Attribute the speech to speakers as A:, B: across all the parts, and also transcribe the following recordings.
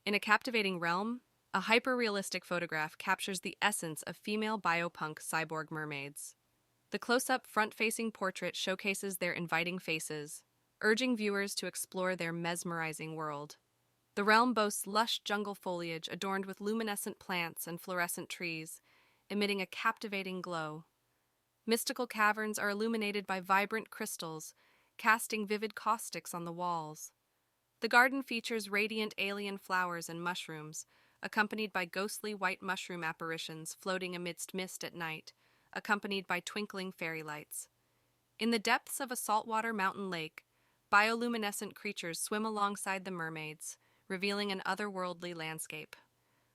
A: In a captivating realm, a hyper-realistic photograph captures the essence of female biopunk cyborg mermaids. The close-up front-facing portrait showcases their inviting faces, urging viewers to explore their mesmerizing world. The realm boasts lush jungle foliage adorned with luminescent plants and fluorescent trees, emitting a captivating glow. Mystical caverns are illuminated by vibrant crystals, casting vivid caustics on the walls. The garden features radiant alien flowers and mushrooms, accompanied by ghostly white mushroom apparitions floating amidst mist at night, accompanied by twinkling fairy lights. In the depths of a saltwater mountain lake, bioluminescent creatures swim alongside the mermaids, revealing an otherworldly landscape.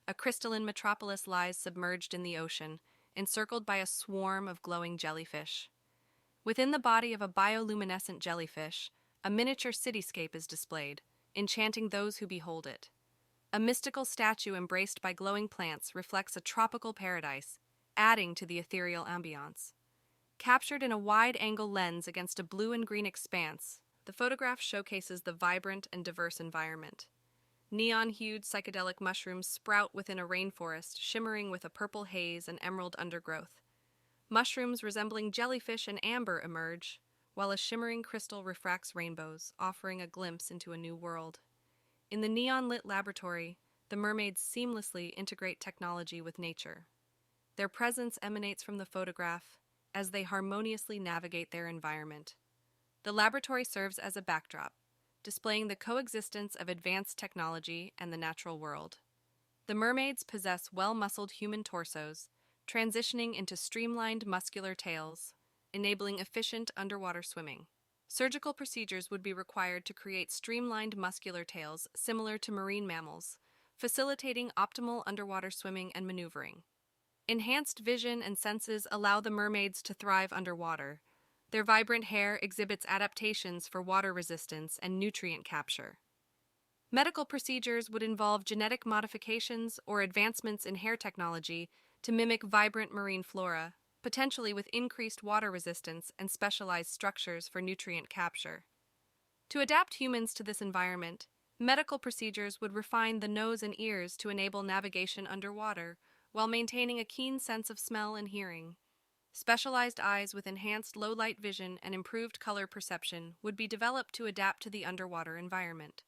A: A crystalline metropolis lies submerged in the ocean, encircled by a swarm of glowing jellyfish. Within the body of a bioluminescent jellyfish, a miniature cityscape is displayed, enchanting those who behold it. A mystical statue embraced by glowing plants reflects a tropical paradise, adding to the ethereal ambiance. Captured in a wide-angle lens against a blue and green expanse, the photograph showcases the vibrant and diverse environment. Neon-hued psychedelic mushrooms sprout within a rainforest, shimmering with a purple haze and emerald undergrowth. Mushrooms resembling jellyfish and amber emerge, while a shimmering crystal refracts rainbows, offering a glimpse into a new world. In the neon-lit laboratory, the mermaids seamlessly integrate technology with nature. Their presence emanates from the photograph as they harmoniously navigate their environment. The laboratory serves as a backdrop, displaying the coexistence of advanced technology and the natural world. The mermaids possess well-muscled human torsos, transitioning into streamlined muscular tails, enabling efficient underwater swimming. Surgical procedures would be required to create streamlined muscular tails similar to marine mammals, facilitating optimal underwater swimming and maneuvering. Enhanced vision and senses allow the mermaids to thrive underwater. Their vibrant hair exhibits adaptations for water resistance and nutrient capture. Medical procedures would involve genetic modifications or advancements in hair technology to mimic vibrant marine flora, potentially with increased water resistance and specialized structures for nutrient capture. To adapt humans to this environment, medical procedures would refine the nose and ears to enable navigation underwater, while maintaining a keen sense of smell and hearing. Specialized eyes with enhanced low-light vision and improved color perception would be developed to adapt to the underwater environment.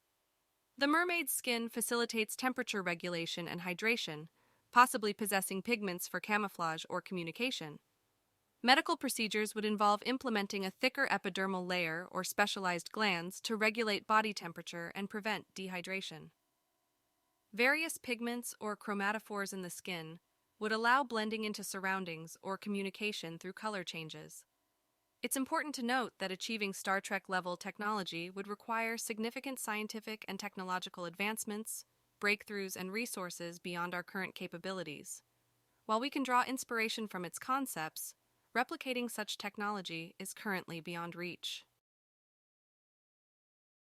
A: The mermaid's skin facilitates temperature regulation and hydration, possibly possessing pigments for camouflage or communication. Medical procedures would involve implementing a thicker epidermal layer or specialized glands to regulate body temperature and prevent dehydration. Various pigments or chromatophores in the skin would allow blending into surroundings or communication through color changes. It's important to note that achieving Star Trek-level technology would require significant scientific and technological advancements, breakthroughs, and resources beyond our current capabilities. While we can draw inspiration from its concepts, replicating such technology is currently beyond reach.